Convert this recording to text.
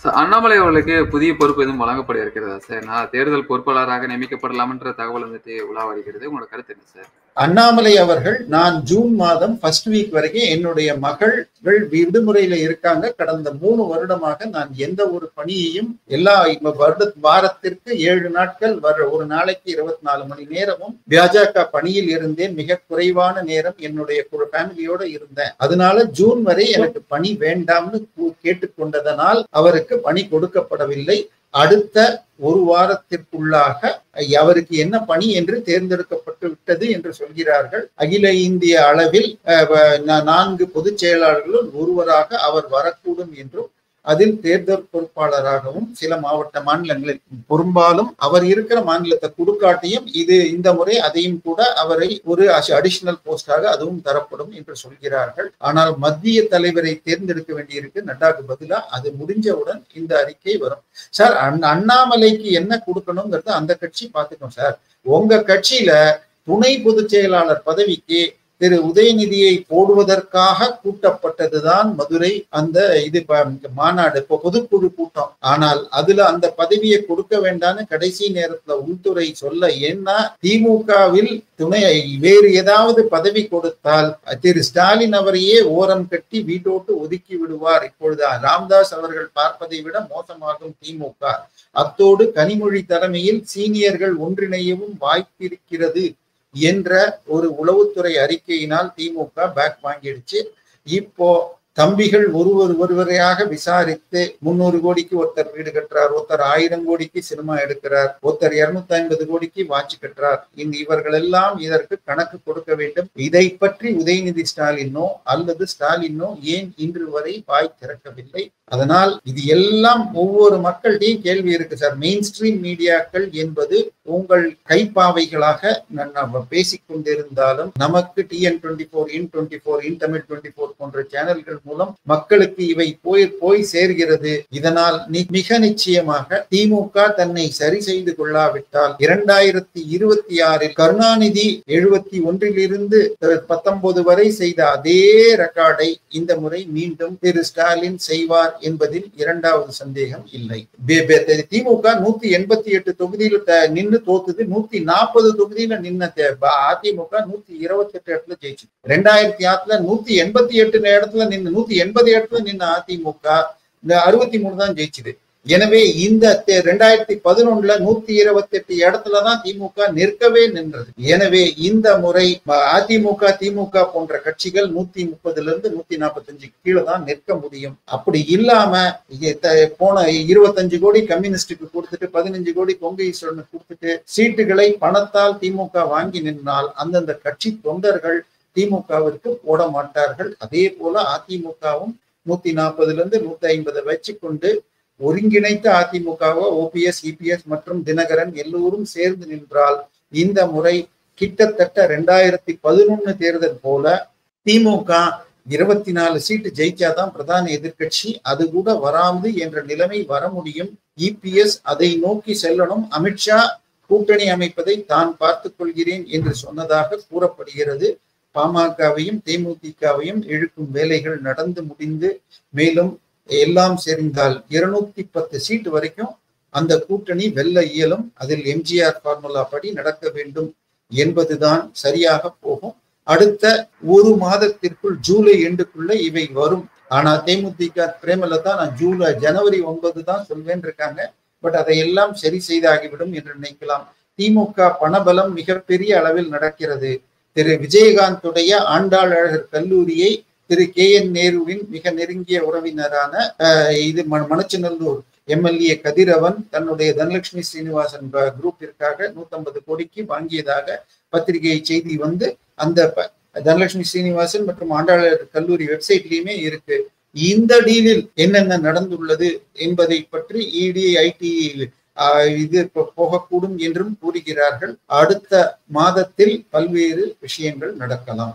Sir, Annamalai அவர்களுக்கு புதிய பொறுப்பு எதுவும் வழங்கப்பட இருக்கிறதா சார்? நான் தேர்தல் பொறுப்பாளராக நியமிக்கப்படலாம் என்ற தகவல் வந்துட்டு உலா வருகிறது. உங்களோட கருத்து என்ன சார்? அண்ணாமலை அவர்கள் நான் ஜூன் மாதம் ஃபர்ஸ்ட் வீக் வரைக்கும் என்னுடைய மகள்கள் விடுமுறையில இருக்காங்க. கடந்த 3 வருடமாக நான் எந்த ஒரு பணியையும் எல்லா வாரத்திற்கு 7 நாட்கள் ஒரு நாளைக்கு 24 மணி நேரமும் பாஜக பணியில் இருந்தேன். மிக குறைவான நேரம் என்னுடைய ஃபேமிலியோட இருந்தேன். அதனால ஜூன் வரை எனக்கு பணி வேண்டாம்னு கேட்டுக்கொண்டதனால் அவருக்கு பணி கொடுக்கப்படவில்லை. அடுத்த ஒரு வாரத்திற்குள்ளாக அவருக்கு என்ன பணி என்று தேர்ந்தெடுக்கப்பட்டு விட்டது என்று சொல்கிறார்கள். அகில இந்திய அளவில் 4 பொதுச் செயலாளர்களும் ஒருவராக அவர் வரக்கூடும் என்றும், அதில் தேர்தல் பொறுப்பாளராகவும் சில மாநிலங்களில் பெரும்பாலும் அவர் இருக்கிற மாநிலத்தை கொடுக்காட்டியும் இந்த முறை அதையும் கூட அவரை ஒரு அடிஷனல் போஸ்டாக அதுவும் தரப்படும் என்று சொல்கிறார்கள். ஆனால் மத்திய தலைவரை தேர்ந்தெடுக்க வேண்டியிருக்கு நட்டாக்கு பதிலா. அது முடிஞ்சவுடன் இந்த அறிக்கை வரும். சார், அண்ணாமலைக்கு என்ன கொடுக்கணுங்கிறது அந்த கட்சி பார்த்துக்கணும் சார். உங்க கட்சியில துணை பொதுச் செயலாளர் பதவிக்கு திரு உதயநிதியை போடுவதற்காக கூட்டப்பட்டதுதான் மதுரை அந்த மாநாடு, பொதுக்குழு கூட்டம். ஆனால் அதுல அந்த பதவியை கொடுக்க வேண்டாம்னு கடைசி நேரத்துல உள்துறை சொல்ல, ஏன்னா திமுகவில் வேறு ஏதாவது பதவி கொடுத்தால் திரு ஸ்டாலின் அவரையே ஓரம் கட்டி வீட்டோட்டு ஒதுக்கி விடுவார். இப்பொழுது ராம்தாஸ் அவர்கள் பார்ப்பதை விட மோசமாகும் திமுக. அத்தோடு கனிமொழி தலைமையில் சீனியர்கள் ஒன்றிணையவும் வாய்ப்பிருக்கிறது என்ற ஒரு உளவுத்துறை அறிக்கையினால் திமுக பேக் வாங்கிடுச்சு. இப்போ தம்பிகள் ஒருவரையாக விசாரித்து 300 கோடிக்கு ஒருத்தர் வீடு கட்டுறார், ஒருத்தர் 1000 கோடிக்கு சினிமா எடுக்கிறார், ஒருத்தர் 250 கோடிக்கு வாட்ச் கட்டுறார். இவர்கள் எல்லாம் இதற்கு கணக்கு கொடுக்க வேண்டும். இதை பற்றி உதயநிதி ஸ்டாலினோ அல்லது ஸ்டாலினோ ஏன் இன்று வரை வாய் திறக்கவில்லை? அதனால் இது எல்லாம் ஒவ்வொரு மக்கள்கிட்டையும் கேள்வி இருக்கு சார். மெயின் ஸ்ட்ரீம் மீடியாக்கள் என்பது உங்கள் கைப்பாவைகளாக பேசிக்கொண்டிருந்தாலும் நமக்கு TN24, IN24, IN-Tamil 24 போன்ற சேனல்கள் மூலம் மக்களுக்கு இவை போய் சேர்கிறது. இதனால் மிக நிச்சயமாக திமுக தன்னை சரி செய்து கொள்ளாவிட்டால் 2026 கருணாநிதி 71 19 வரை செய்த அதே ரெக்கார்டை இந்த முறை மீண்டும் திரு ஸ்டாலின் செய்வார் என்பதில் இரண்டாவது சந்தேகம் இல்லை. திமுக 188 தொகுதியில் நின்று தோத்துது. 140 தொகுதியில நின்ன அதிமுக 128 இடத்துல ஜெயிச்சு. 2006 188 இடத்துல நின்று 180 இடத்துல நின்ன அதிமுக 63 தான் ஜெயிச்சுது. எனவே இந்த 2011 128 இடத்துலதான் திமுக நிற்கவே நின்றது. எனவே இந்த முறை அதிமுக திமுக போன்ற கட்சிகள் 130 145 கீழே தான் நிற்க முடியும். அப்படி இல்லாம போன 25 கோடி கம்யூனிஸ்டுக்கு கொடுத்துட்டு 15 கோடி கொங்கு ஈஸ்வரனுக்கு கொடுத்துட்டு சீட்டுகளை பணத்தால் திமுக வாங்கி நின்றால் அந்தந்த கட்சி தொண்டர்கள் திமுகவிற்கு போட மாட்டார்கள். அதே போல அதிமுகவும் 140 150 வச்சுக்கொண்டு ஒருங்கிணைத்த அதிமுகவோ OPS, EPS மற்றும் தினகரன் எல்லோரும் சேர்ந்து நின்றால் இந்த முறை கிட்டத்தட்ட 2011 தேர்தல் போல திமுக 24 சீட்டு ஜெயிச்சாதான் பிரதான எதிர்கட்சி. அது கூட வராது என்ற நிலைமை வர முடியும். EPS அதை நோக்கி செல்லணும். அமித்ஷா கூட்டணி அமைப்பதை தான் பார்த்துக் கொள்கிறேன் என்று சொன்னதாக கூறப்படுகிறது. பாமகவையும் தேமுதிகவையும் இழுக்கும் வேலைகள் நடந்து முடிந்து மேலும் எல்லாம் சேர்ந்தால் 210 சீட்டு வரைக்கும் அந்த கூட்டணி வெல்ல இயலும். அதில் MGR ஃபார்முலா படி நடக்க வேண்டும் என்பதுதான் சரியாக போகும். அடுத்த ஒரு மாதத்திற்குள் ஜூலை எண்டுக்குள்ள இவை வரும். ஆனா தேமுதிக பிரேமலதா நான் ஜனவரி 9 தான் சொல்வேன் இருக்காங்க. பட் அதையெல்லாம் சரி செய்தாகிவிடும் என்று நினைக்கலாம். திமுக பணபலம் மிகப்பெரிய அளவில் நடக்கிறது. திரு விஜயகாந்துடைய ஆண்டாள் அழகர் கல்லூரியை திரு KN நேருவின் மிக நெருங்கிய உறவினரான மணச்சநல்லூர் MLA கதிரவன் தன்னுடைய தனலட்சுமி ஸ்ரீனிவாசன் குரூப்பிற்காக 150 கோடிக்கு வாங்கியதாக பத்திரிகை செய்தி அந்த தனலட்சுமி ஸ்ரீனிவாசன் மற்றும் ஆண்டாள் கல்லூரி வெப்சைட்லயுமே இருக்கு. இந்த டீலில் என்னென்ன நடந்துள்ளது என்பதை பற்றி ED IT இது போகக்கூடும் என்றும் கூறுகிறார்கள். அடுத்த மாதத்தில் பல்வேறு விஷயங்கள் நடக்கலாம்.